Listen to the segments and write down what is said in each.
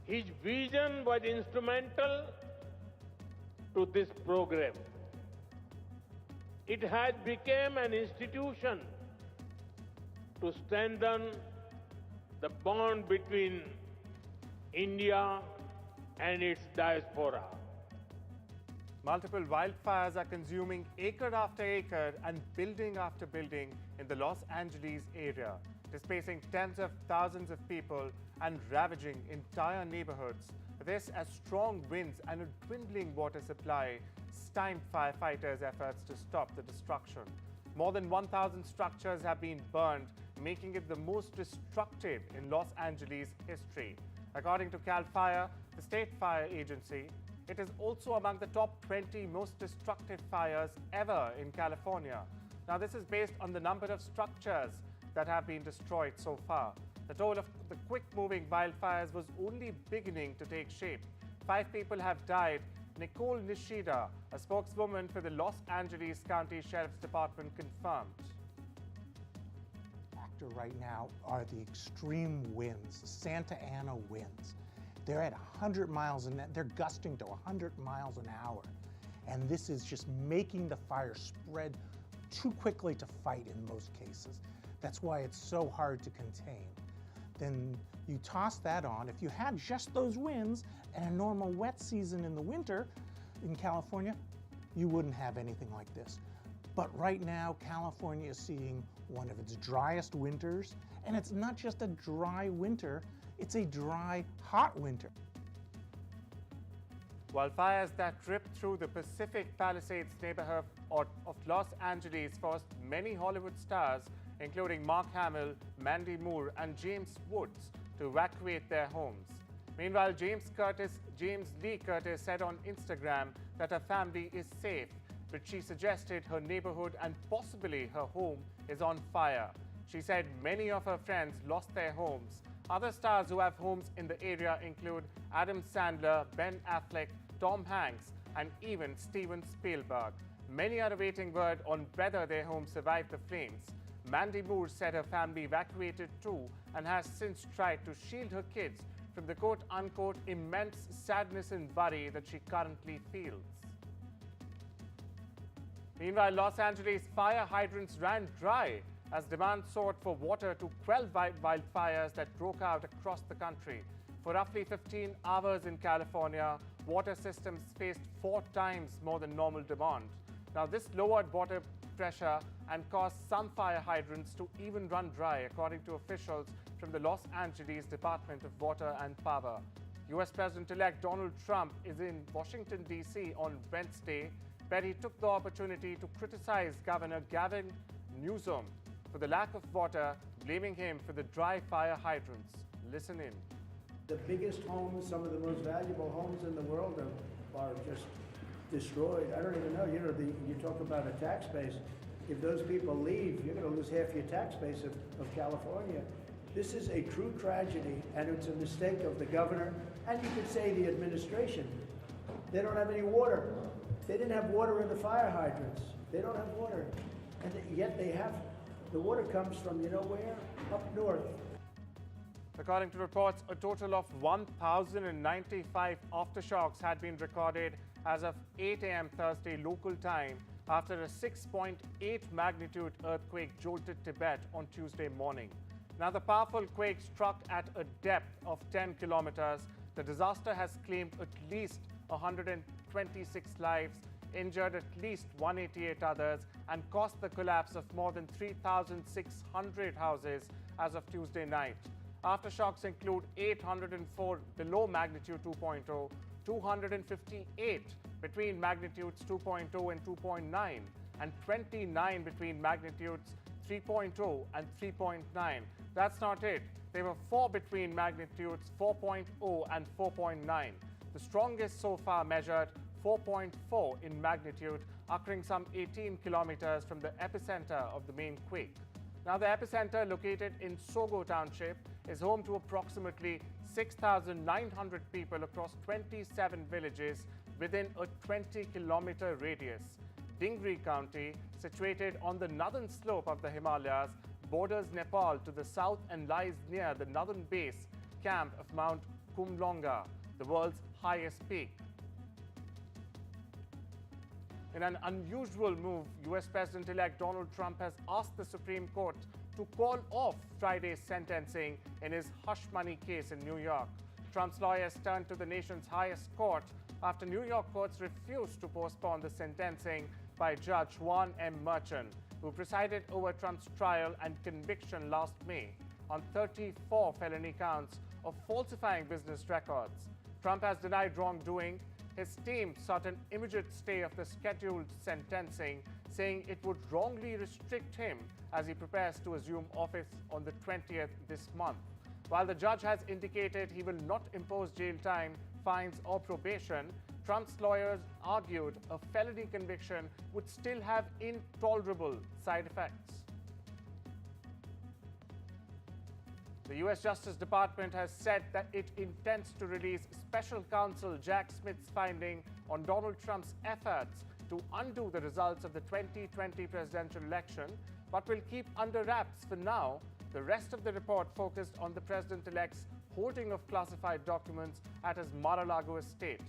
His vision was instrumental to this program. It has become an institution to strengthen the bond between India and its diaspora. Multiple wildfires are consuming acre after acre and building after building in the Los Angeles area, displacing tens of thousands of people and ravaging entire neighborhoods. This, as strong winds and a dwindling water supply stymied firefighters' efforts to stop the destruction. More than 1,000 structures have been burned, making it the most destructive in Los Angeles history. According to CAL FIRE, the state fire agency, it is also among the top 20 most destructive fires ever in California. Now, this is based on the number of structures that have been destroyed so far. The toll of the quick-moving wildfires was only beginning to take shape. 5 people have died. Nicole Nishida, a spokeswoman for the Los Angeles County Sheriff's Department, confirmed. Factor right now are the extreme winds, Santa Ana winds. They're at 100 miles an hour. They're gusting to 100 miles an hour. And this is just making the fire spread too quickly to fight in most cases. That's why it's so hard to contain. Then you toss that on. If you had just those winds and a normal wet season in the winter in California, you wouldn't have anything like this. But right now, California is seeing one of its driest winters, and it's not just a dry winter, it's a dry, hot winter. Wildfires that ripped through the Pacific Palisades neighborhood of Los Angeles forced many Hollywood stars, including Mark Hamill, Mandy Moore, and James Woods, to evacuate their homes. Meanwhile, James Lee Curtis said on Instagram that her family is safe, but she suggested her neighborhood and possibly her home is on fire. She said many of her friends lost their homes. Other stars who have homes in the area include Adam Sandler, Ben Affleck, Tom Hanks, and even Steven Spielberg. Many are awaiting word on whether their homes survived the flames. Mandy Moore said her family evacuated too and has since tried to shield her kids from the quote-unquote immense sadness and worry that she currently feels. Meanwhile, Los Angeles fire hydrants ran dry as demand soared for water to quell wildfires that broke out across the country. For roughly 15 hours in California, water systems faced 4 times more than normal demand. Now, this lowered water pressure and caused some fire hydrants to even run dry, according to officials from the Los Angeles Department of Water and Power. U.S. President-elect Donald Trump is in Washington, D.C. on Wednesday, where he took the opportunity to criticize Governor Gavin Newsom for the lack of water, blaming him for the dry fire hydrants. Listen in. The biggest homes, some of the most valuable homes in the world are just destroyed. I don't even know, you talk about a tax base. If those people leave, you're going to lose half your tax base of California. This is a true tragedy, and it's a mistake of the governor, and you could say the administration. They don't have any water. They didn't have water in the fire hydrants. They don't have water. And yet they have, the water comes from, you know where? Up north. According to reports, a total of 1,095 aftershocks had been recorded as of 8 a.m. Thursday local time after a 6.8 magnitude earthquake jolted Tibet on Tuesday morning. Now, the powerful quake struck at a depth of 10 kilometers. The disaster has claimed at least 126 lives, injured at least 188 others, and caused the collapse of more than 3,600 houses as of Tuesday night. Aftershocks include 804 below magnitude 2.0, 258 between magnitudes 2.0 and 2.9, and 29 between magnitudes 3.0 and 3.9. That's not it. There were 4 between magnitudes 4.0 and 4.9. The strongest so far measured 4.4 in magnitude, occurring some 18 kilometers from the epicenter of the main quake. Now, the epicenter, located in Sogo Township, is home to approximately 6,900 people across 27 villages within a 20-kilometer radius. Dingri County, situated on the northern slope of the Himalayas, borders Nepal to the south and lies near the northern base camp of Mount Kumlonga, the world's highest peak. In an unusual move, US President-elect Donald Trump has asked the Supreme Court to call off Friday's sentencing in his hush money case in New York. Trump's lawyers turned to the nation's highest court after New York courts refused to postpone the sentencing by Judge Juan M. Merchan, who presided over Trump's trial and conviction last May on 34 felony counts of falsifying business records. Trump has denied wrongdoing. His team sought an immediate stay of the scheduled sentencing, saying it would wrongly restrict him as he prepares to assume office on the 20th this month. While the judge has indicated he will not impose jail time, fines, or probation, Trump's lawyers argued a felony conviction would still have intolerable side effects. The U.S. Justice Department has said that it intends to release special counsel Jack Smith's finding on Donald Trump's efforts to undo the results of the 2020 presidential election, but will keep under wraps for now the rest of the report focused on the president-elect's hoarding of classified documents at his Mar-a-Lago estate.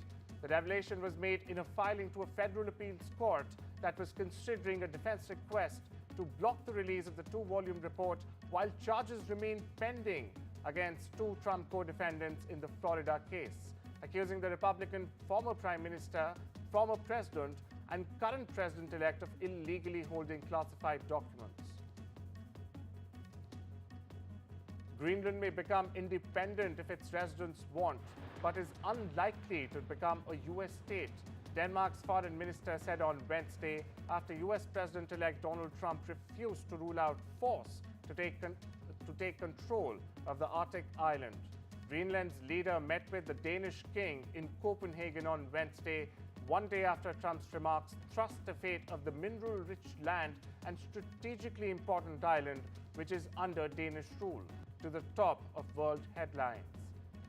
The revelation was made in a filing to a federal appeals court that was considering a defense request to block the release of the two-volume report while charges remain pending against two Trump co-defendants in the Florida case, accusing the Republican former Prime Minister, former President, and current President-elect of illegally holding classified documents. Greenland may become independent if its residents want, but is unlikely to become a U.S. state, Denmark's foreign minister said on Wednesday after U.S. President-elect Donald Trump refused to rule out force to take control of the Arctic island. Greenland's leader met with the Danish king in Copenhagen on Wednesday, one day after Trump's remarks thrust the fate of the mineral-rich land and strategically important island, which is under Danish rule, to the top of world headlines.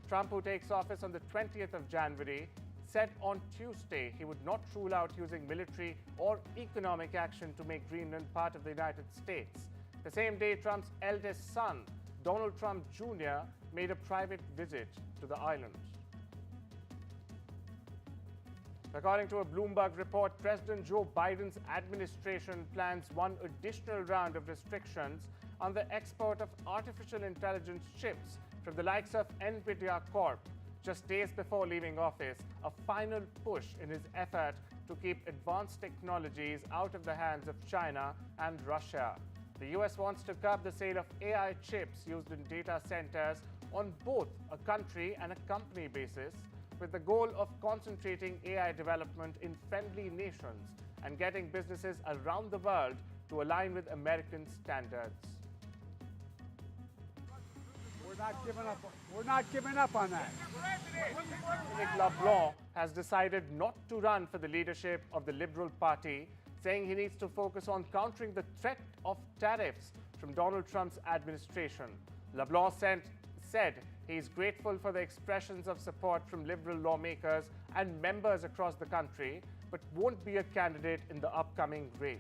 Trump, who takes office on the 20th of January, said on Tuesday he would not rule out using military or economic action to make Greenland part of the United States. The same day, Trump's eldest son, Donald Trump Jr., made a private visit to the island. According to a Bloomberg report, President Joe Biden's administration plans one additional round of restrictions on the export of artificial intelligence chips from the likes of NVIDIA Corp, just days before leaving office, a final push in his effort to keep advanced technologies out of the hands of China and Russia. The U.S. wants to curb the sale of AI chips used in data centers on both a country and a company basis, with the goal of concentrating AI development in friendly nations and getting businesses around the world to align with American standards. We're not giving up on that. LeBlanc has decided not to run for the leadership of the Liberal Party, saying he needs to focus on countering the threat of tariffs from Donald Trump's administration. LeBlanc said he is grateful for the expressions of support from Liberal lawmakers and members across the country, but won't be a candidate in the upcoming race.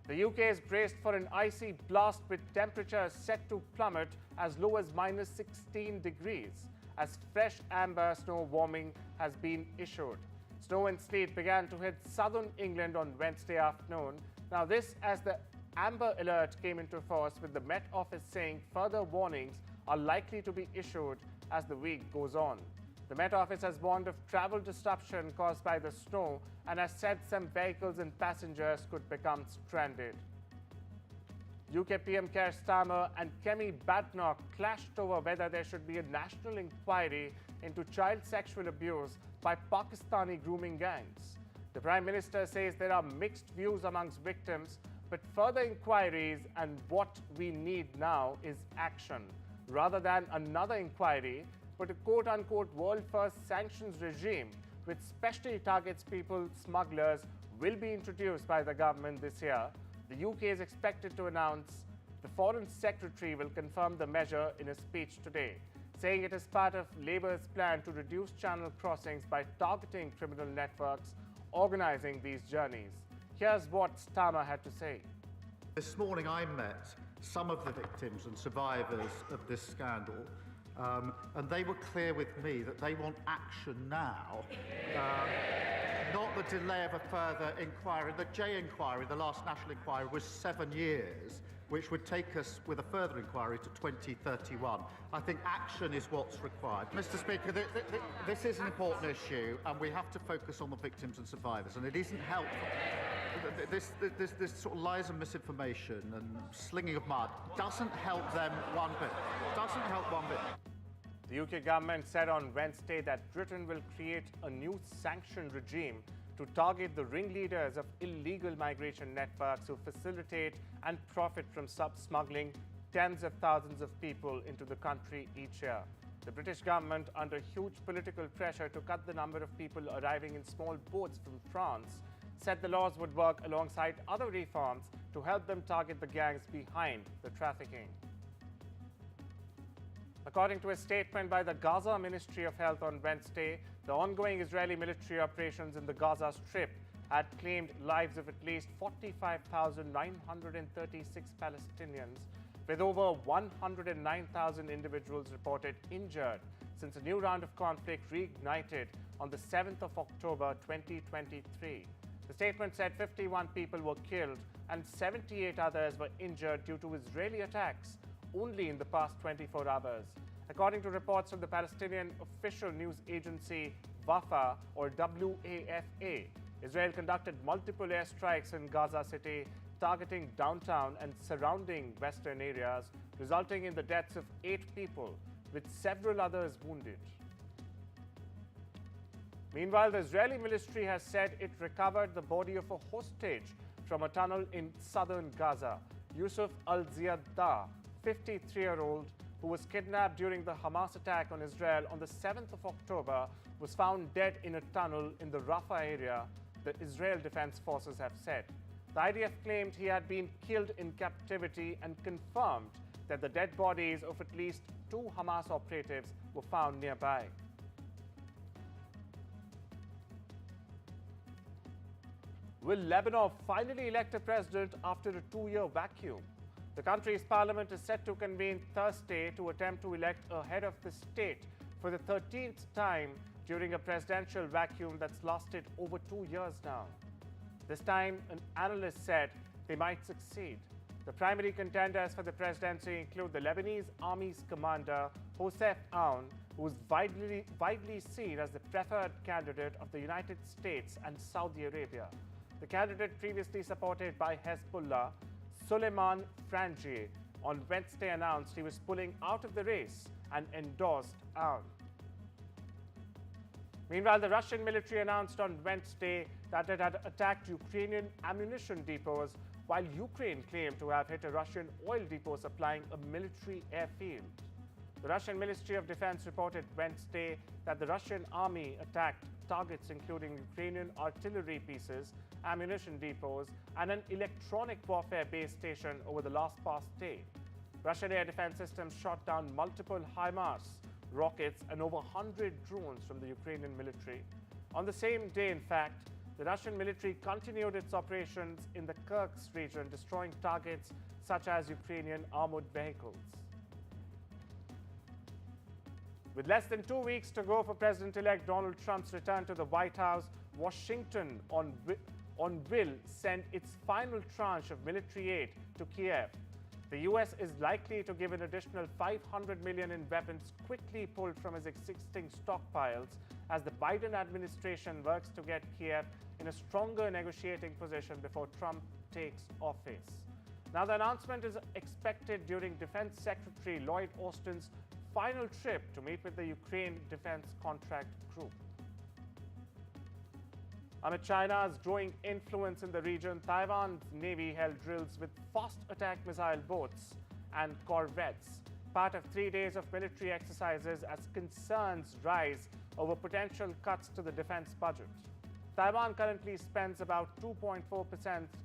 The UK is braced for an icy blast with temperatures set to plummet as low as -16 degrees, as fresh amber snow warning has been issued. Snow and sleet began to hit southern England on Wednesday afternoon. Now this as the amber alert came into force, with the Met Office saying further warnings are likely to be issued as the week goes on. The Met Office has warned of travel disruption caused by the snow and has said some vehicles and passengers could become stranded. UK PM Keir Starmer and Kemi Badenoch clashed over whether there should be a national inquiry into child sexual abuse by Pakistani grooming gangs. The Prime Minister says there are mixed views amongst victims, but further inquiries, and what we need now is action, rather than another inquiry, but a quote-unquote world-first sanctions regime which specially targets people smugglers will be introduced by the government this year. The UK is expected to announce. The Foreign Secretary will confirm the measure in a speech today, saying it is part of Labour's plan to reduce channel crossings by targeting criminal networks organising these journeys. Here's what Starmer had to say. This morning I met some of the victims and survivors of this scandal, And they were clear with me that they want action now, not the delay of a further inquiry. The J inquiry, the last national inquiry, was 7 years, which would take us with a further inquiry to 2031. I think action is what's required. Mr. Speaker, this is an important issue, and we have to focus on the victims and survivors, and it isn't helpful. This sort of lies and misinformation and slinging of mud doesn't help them one bit. Doesn't help one bit. The UK government said on Wednesday that Britain will create a new sanction regime to target the ringleaders of illegal migration networks who facilitate and profit from smuggling tens of thousands of people into the country each year. The British government, under huge political pressure to cut the number of people arriving in small boats from France, said the laws would work alongside other reforms to help them target the gangs behind the trafficking. According to a statement by the Gaza Ministry of Health on Wednesday, the ongoing Israeli military operations in the Gaza Strip had claimed lives of at least 45,936 Palestinians, with over 109,000 individuals reported injured since a new round of conflict reignited on the 7th of October 2023. The statement said 51 people were killed and 78 others were injured due to Israeli attacks only in the past 24 hours. According to reports from the Palestinian official news agency WAFA, or WAFA, Israel conducted multiple airstrikes in Gaza City, targeting downtown and surrounding western areas, resulting in the deaths of 8 people, with several others wounded. Meanwhile, the Israeli military has said it recovered the body of a hostage from a tunnel in southern Gaza. Yusuf al-Ziyadeh, 53-year-old, who was kidnapped during the Hamas attack on Israel on the 7th of October, was found dead in a tunnel in the Rafah area, the Israel Defense Forces have said. The IDF claimed he had been killed in captivity and confirmed that the dead bodies of at least 2 Hamas operatives were found nearby. Will Lebanon finally elect a president after a 2-year vacuum? The country's parliament is set to convene Thursday to attempt to elect a head of the state for the 13th time during a presidential vacuum that's lasted over 2 years now. This time, an analyst said they might succeed. The primary contenders for the presidency include the Lebanese army's commander, Joseph Aoun, who is widely seen as the preferred candidate of the United States and Saudi Arabia. The candidate previously supported by Hezbollah, Suleiman Frangieh, on Wednesday announced he was pulling out of the race and endorsed Aoun. Meanwhile, the Russian military announced on Wednesday that it had attacked Ukrainian ammunition depots, while Ukraine claimed to have hit a Russian oil depot supplying a military airfield. The Russian Ministry of Defense reported Wednesday that the Russian army attacked targets including Ukrainian artillery pieces, ammunition depots, and an electronic warfare base station over the past day. Russian air defense systems shot down multiple HIMARS rockets and over 100 drones from the Ukrainian military. On the same day, in fact, the Russian military continued its operations in the Kursk region, destroying targets such as Ukrainian armored vehicles. With less than 2 weeks to go for President-elect Donald Trump's return to the White House, Washington will send its final tranche of military aid to Kiev. The U.S. is likely to give an additional $500 million in weapons quickly pulled from its existing stockpiles as the Biden administration works to get Kiev in a stronger negotiating position before Trump takes office. Now, the announcement is expected during Defense Secretary Lloyd Austin's final trip to meet with the Ukraine Defense Contract Group. Amid China's growing influence in the region, Taiwan's Navy held drills with fast attack missile boats and corvettes, part of 3 days of military exercises as concerns rise over potential cuts to the defense budget. Taiwan currently spends about 2.4%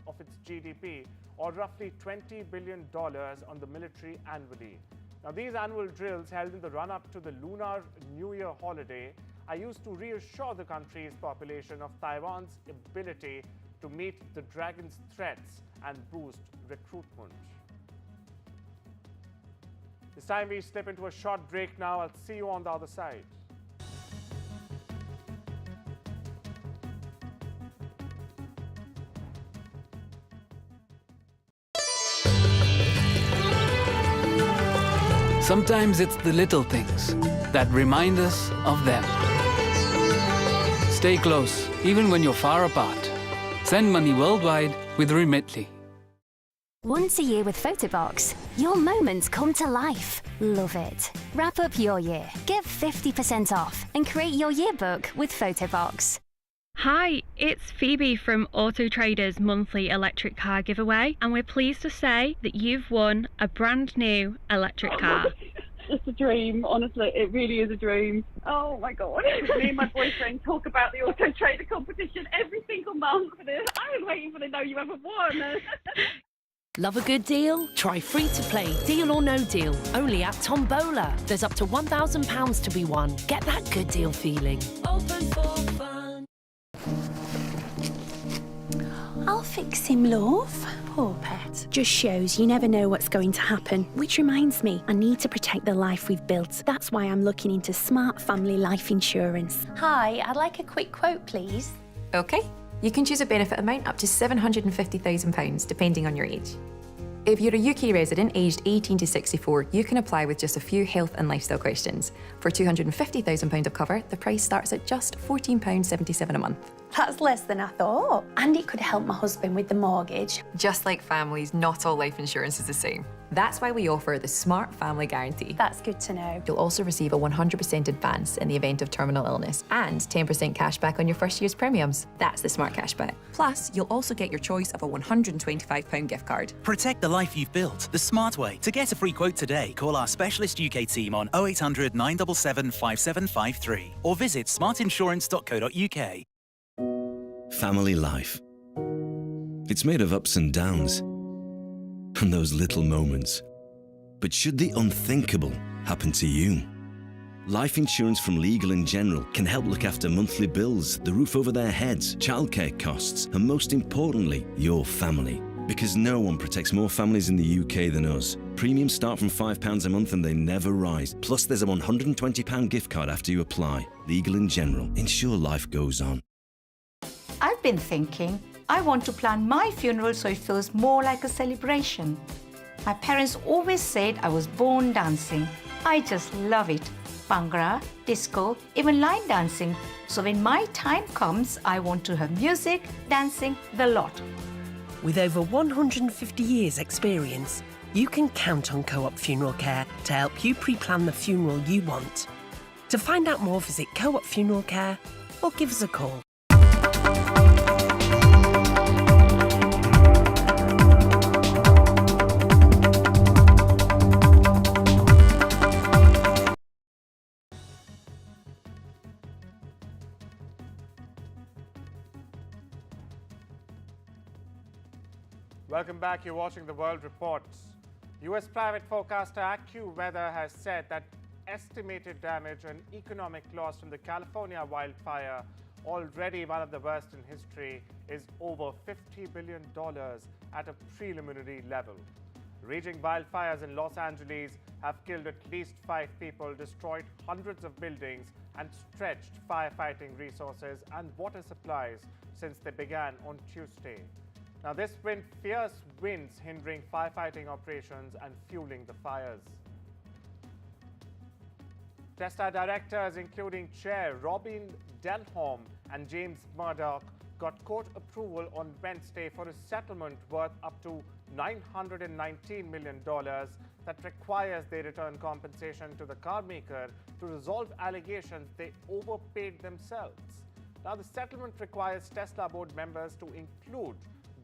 of its GDP, or roughly $20 billion, on the military annually. Now, these annual drills, held in the run-up to the Lunar New Year holiday, are used to reassure the country's population of Taiwan's ability to meet the dragon's threats and boost recruitment. It's time we slip into a short break now. I'll see you on the other side. Sometimes it's the little things that remind us of them. Stay close, even when you're far apart. Send money worldwide with Remitly. Once a year with Photobox, your moments come to life. Love it. Wrap up your year, get 50% off, and create your yearbook with Photobox. Hi, it's Phoebe from Auto Trader's monthly electric car giveaway, and we're pleased to say that you've won a brand new electric car. It's a dream, honestly, it really is a dream. Oh my god. Me and my boyfriend talk about the Auto Trader competition every single month. I was waiting for the know you ever won. Love a good deal? Try free to play Deal or No Deal, only at Tombola. There's up to £1,000 to be won. Get that good deal feeling. Open for fun. I'll fix him, love. Poor pet. Just shows you never know what's going to happen. Which reminds me, I need to protect the life we've built. That's why I'm looking into Smart Family Life Insurance. Hi, I'd like a quick quote, please. OK. You can choose a benefit amount up to £750,000, depending on your age. If you're a UK resident aged 18 to 64, you can apply with just a few health and lifestyle questions. For £250,000 of cover, the price starts at just £14.77 a month. That's less than I thought. And it could help my husband with the mortgage. Just like families, not all life insurance is the same. That's why we offer the Smart Family Guarantee. That's good to know. You'll also receive a 100% advance in the event of terminal illness and 10% cash back on your first year's premiums. That's the Smart Cashback. Plus, you'll also get your choice of a £125 gift card. Protect the life you've built the smart way. To get a free quote today, call our specialist UK team on 0800 977 5753 or visit smartinsurance.co.uk. Family life. It's made of ups and downs, and those little moments. But should the unthinkable happen to you? Life insurance from Legal & General can help look after monthly bills, the roof over their heads, childcare costs, and most importantly, your family. Because no one protects more families in the UK than us. Premiums start from £5 a month and they never rise. Plus there's a £120 gift card after you apply. Legal & General. Ensure life goes on. I've been thinking, I want to plan my funeral so it feels more like a celebration. My parents always said I was born dancing. I just love it. Bhangra, disco, even line dancing. So when my time comes, I want to have music, dancing, the lot. With over 150 years' experience, you can count on Co-op Funeral Care to help you pre-plan the funeral you want. To find out more, visit Co-op Funeral Care or give us a call. Welcome back. You're watching The World Report. US private forecaster AccuWeather has said that estimated damage and economic loss from the California wildfire, already one of the worst in history, is over $50 billion at a preliminary level. Raging wildfires in Los Angeles have killed at least 5 people, destroyed hundreds of buildings, and stretched firefighting resources and water supplies since they began on Tuesday. Now, this meant fierce winds hindering firefighting operations and fueling the fires. Tesla directors, including Chair Robin Denholm and James Murdoch, got court approval on Wednesday for a settlement worth up to $919 million that requires they return compensation to the car maker to resolve allegations they overpaid themselves. Now, the settlement requires Tesla board members to include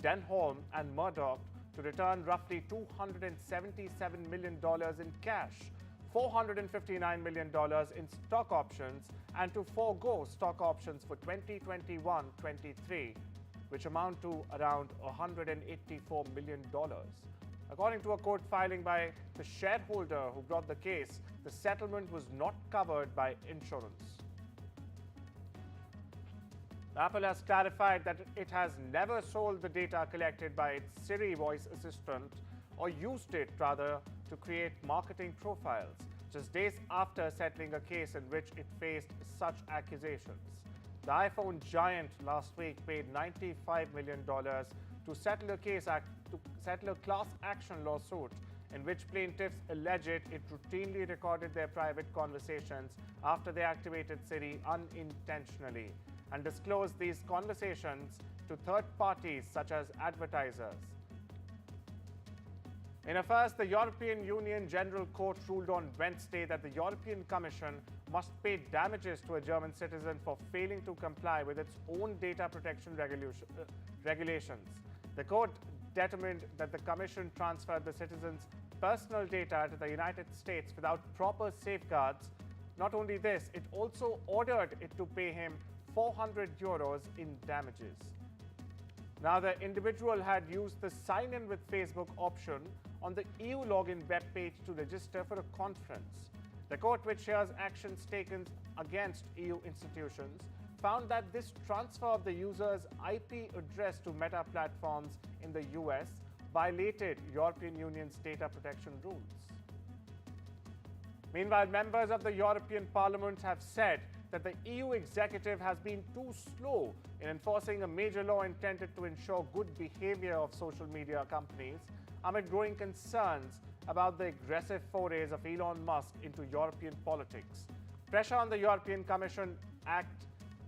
Denholm and Murdoch to return roughly $277 million in cash, $459 million in stock options, and to forego stock options for 2021-23, which amount to around $184 million. According to a court filing by the shareholder who brought the case, the settlement was not covered by insurance. Apple has clarified that it has never sold the data collected by its Siri voice assistant, or used it rather, to create marketing profiles, just days after settling a case in which it faced such accusations. The iPhone giant last week paid $95 million to settle a class action lawsuit in which plaintiffs alleged it routinely recorded their private conversations after they activated Siri unintentionally and disclosed these conversations to third parties such as advertisers. In a first, the European Union General Court ruled on Wednesday that the European Commission must pay damages to a German citizen for failing to comply with its own data protection regulations. The court determined that the Commission transferred the citizen's personal data to the United States without proper safeguards. Not only this, it also ordered it to pay him €400 in damages. Now, the individual had used the sign-in with Facebook option on the EU login webpage to register for a conference. The court, which hears actions taken against EU institutions, found that this transfer of the user's IP address to Meta platforms in the US violated European Union's data protection rules. Meanwhile, members of the European Parliament have said that the EU executive has been too slow in enforcing a major law intended to ensure good behavior of social media companies amid growing concerns about the aggressive forays of Elon Musk into European politics. Pressure on the European Commission Act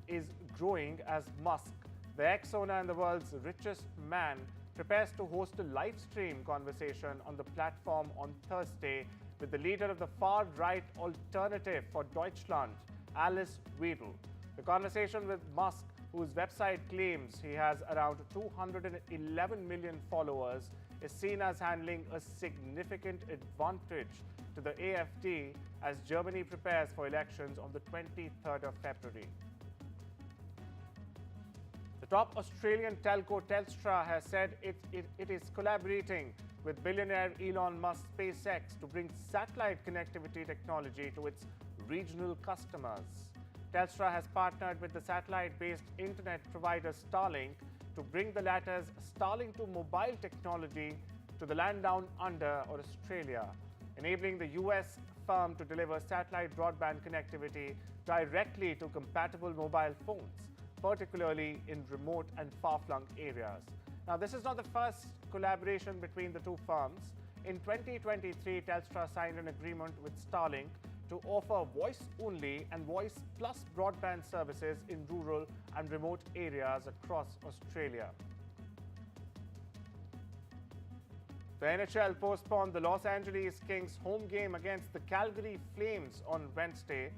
is growing as Musk, the ex-owner and the world's richest man, prepares to host a live stream conversation on the platform on Thursday with the leader of the far-right Alternative for Deutschland, Alice Weidel. The conversation with Musk, whose website claims he has around 211 million followers, is seen as handling a significant advantage to the AfD as Germany prepares for elections on the 23rd of February. The top Australian telco Telstra has said it is collaborating with billionaire Elon Musk's SpaceX to bring satellite connectivity technology to its regional customers. Telstra has partnered with the satellite-based internet provider Starlink to bring the latter's Starlink to mobile technology to the land down under or Australia, enabling the US firm to deliver satellite broadband connectivity directly to compatible mobile phones, particularly in remote and far-flung areas. Now, this is not the first collaboration between the two firms. In 2023, Telstra signed an agreement with Starlink to offer voice-only and voice-plus broadband services in rural and remote areas across Australia. The NHL postponed the Los Angeles Kings home game against the Calgary Flames on Wednesday.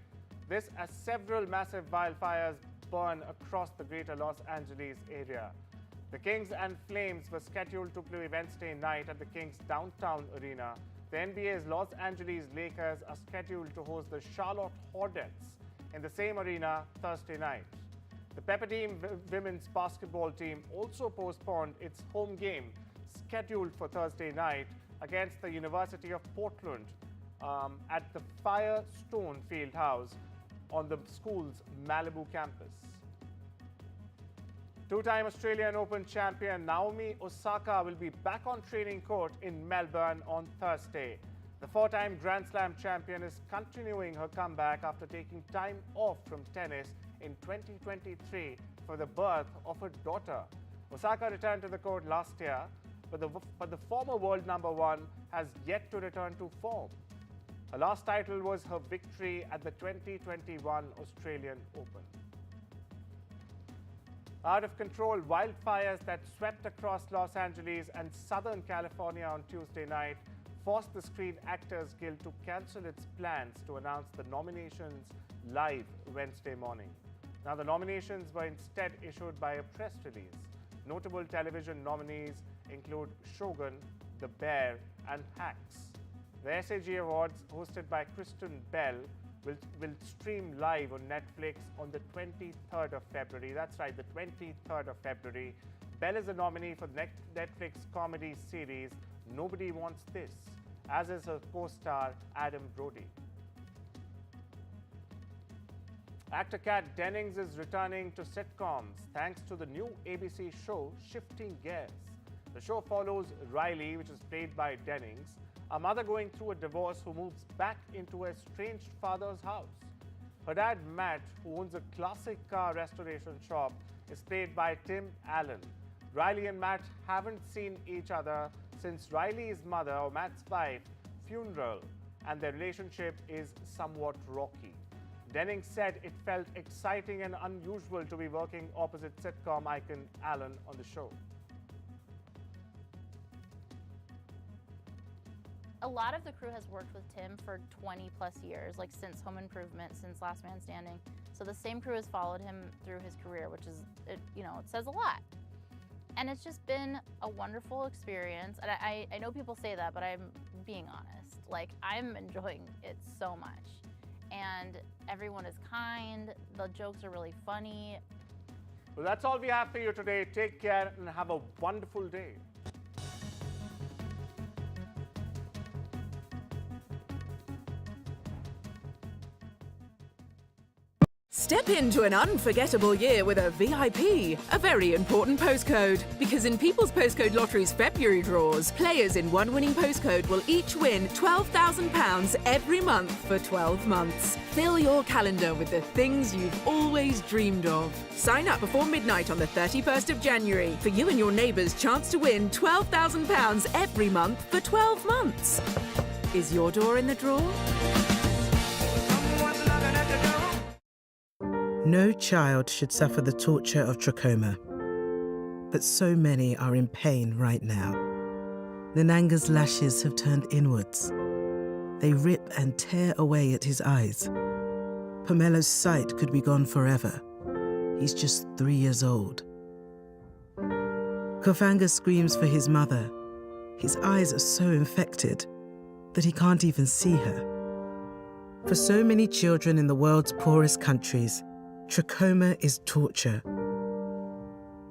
This as several massive wildfires burn across the greater Los Angeles area. The Kings and Flames were scheduled to play Wednesday night at the Kings downtown arena. The NBA's Los Angeles Lakers are scheduled to host the Charlotte Hornets in the same arena Thursday night. The Pepperdine women's basketball team also postponed its home game scheduled for Thursday night against the University of Portland at the Firestone Fieldhouse on the school's Malibu campus. Two-time Australian Open champion Naomi Osaka will be back on training court in Melbourne on Thursday. The four-time Grand Slam champion is continuing her comeback after taking time off from tennis in 2023 for the birth of her daughter. Osaka returned to the court last year, but the former world number one has yet to return to form. Her last title was her victory at the 2021 Australian Open. Out of control wildfires that swept across Los Angeles and Southern California on Tuesday night forced the Screen Actors Guild to cancel its plans to announce the nominations live Wednesday morning. Now, the nominations were instead issued by a press release. Notable television nominees include Shogun, The Bear, and Hacks. The SAG Awards, hosted by Kristen Bell, will stream live on Netflix on the 23rd of February. That's right, the 23rd of February. Bell is a nominee for the Netflix comedy series Nobody Wants This, as is her co-star Adam Brody. Actor Kat Dennings is returning to sitcoms thanks to the new ABC show Shifting Gears. The show follows Riley, which is played by Dennings, a mother going through a divorce who moves back into her estranged father's house. Her dad, Matt, who owns a classic car restoration shop, is played by Tim Allen. Riley and Matt haven't seen each other since Riley's mother, or Matt's wife, funeral, and their relationship is somewhat rocky. Denning said it felt exciting and unusual to be working opposite sitcom icon Allen on the show. A lot of the crew has worked with Tim for 20 plus years, like since Home Improvement, since Last Man Standing. So the same crew has followed him through his career, which is, it says a lot. And it's just been a wonderful experience. And I know people say that, but I'm being honest. Like, I'm enjoying it so much. And everyone is kind, the jokes are really funny. Well, that's all we have for you today. Take care and have a wonderful day. Step into an unforgettable year with a VIP, a very important postcode. Because in People's Postcode Lottery's February draws, players in one winning postcode will each win £12,000 every month for 12 months. Fill your calendar with the things you've always dreamed of. Sign up before midnight on the 31st of January for you and your neighbours' chance to win £12,000 every month for 12 months. Is your door in the draw? No child should suffer the torture of trachoma, but so many are in pain right now. Nananga's lashes have turned inwards. They rip and tear away at his eyes. Pomelo's sight could be gone forever. He's just 3 years old. Kofanga screams for his mother. His eyes are so infected that he can't even see her. For so many children in the world's poorest countries, trachoma is torture.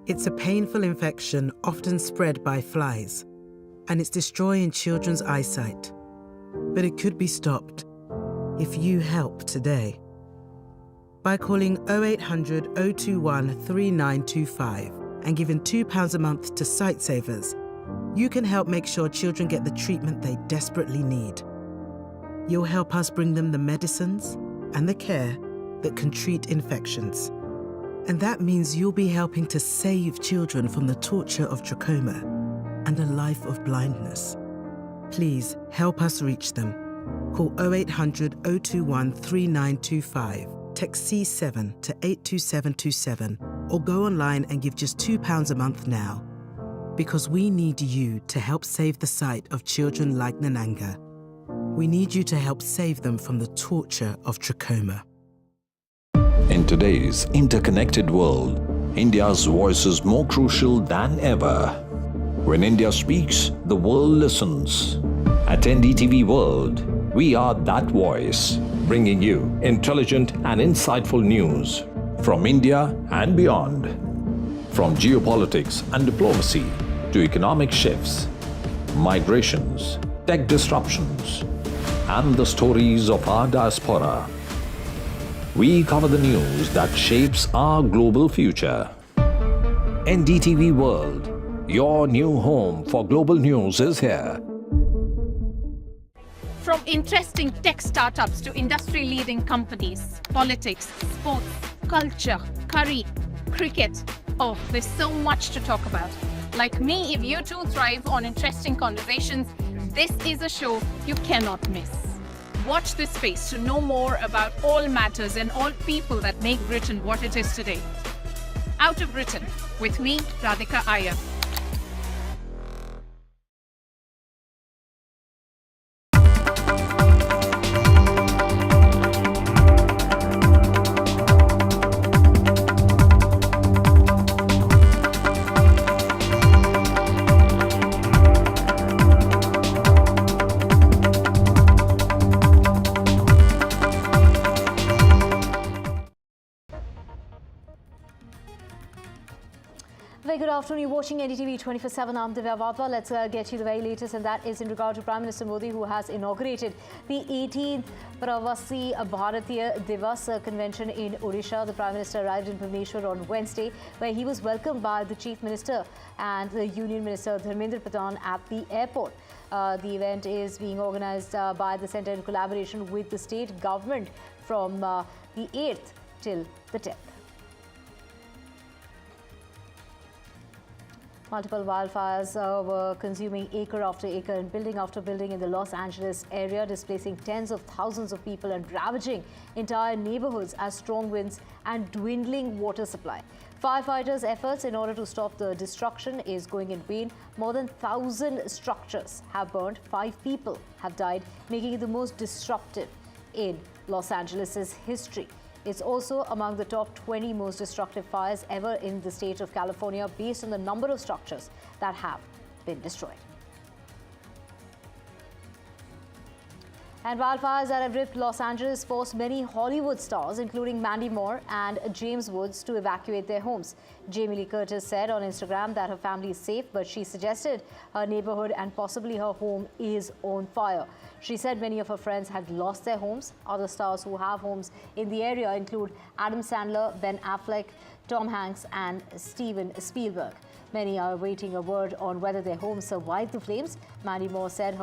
It's a painful infection often spread by flies, and it's destroying children's eyesight. But it could be stopped if you help today. By calling 0800 021 3925 and giving £2 a month to Sightsavers, you can help make sure children get the treatment they desperately need. You'll help us bring them the medicines and the care that can treat infections. And that means you'll be helping to save children from the torture of trachoma and a life of blindness. Please help us reach them. Call 0800 021 3925, text C7 to 82727, or go online and give just £2 a month now. Because we need you to help save the sight of children like Nananga. We need you to help save them from the torture of trachoma. In today's interconnected world, India's voice is more crucial than ever. When India speaks, the world listens. At NDTV World, we are that voice, bringing you intelligent and insightful news from India and beyond. From geopolitics and diplomacy to economic shifts, migrations, tech disruptions, and the stories of our diaspora. We cover the news that shapes our global future. NDTV World, your new home for global news, is here. From interesting tech startups to industry-leading companies, politics, sports, culture, curry, cricket. Oh, there's so much to talk about. Like me, if you too thrive on interesting conversations, this is a show you cannot miss. Watch this space to know more about all matters and all people that make Britain what it is today. Out of Britain, with me, Radhika Iyer. The very good afternoon. You're watching NDTV 24/7. I'm Divya. Let's get you the very latest, and that is in regard to Prime Minister Modi, who has inaugurated the 18th Pravasi Bharatiya Divas convention in Odisha. The Prime Minister arrived in Bhubaneswar on Wednesday, where he was welcomed by the Chief Minister and the Union Minister Dharmendra Pradhan at the airport. The event is being organised by the Centre in collaboration with the state government from the 8th till the 10th. Multiple wildfires were consuming acre after acre and building after building in the Los Angeles area, displacing tens of thousands of people and ravaging entire neighborhoods as strong winds and dwindling water supply. Firefighters' efforts in order to stop the destruction is going in vain. More than 1,000 structures have burned, 5 people have died, making it the most disruptive in Los Angeles' history. It's also among the top 20 most destructive fires ever in the state of California, based on the number of structures that have been destroyed. And wildfires that have ripped Los Angeles forced many Hollywood stars, including Mandy Moore and James Woods, to evacuate their homes. Jamie Lee Curtis said on Instagram that her family is safe, but she suggested her neighborhood and possibly her home is on fire. She said many of her friends had lost their homes. Other stars who have homes in the area include Adam Sandler, Ben Affleck, Tom Hanks and Steven Spielberg. Many are awaiting a word on whether their homes survived the flames. Mandy Moore said her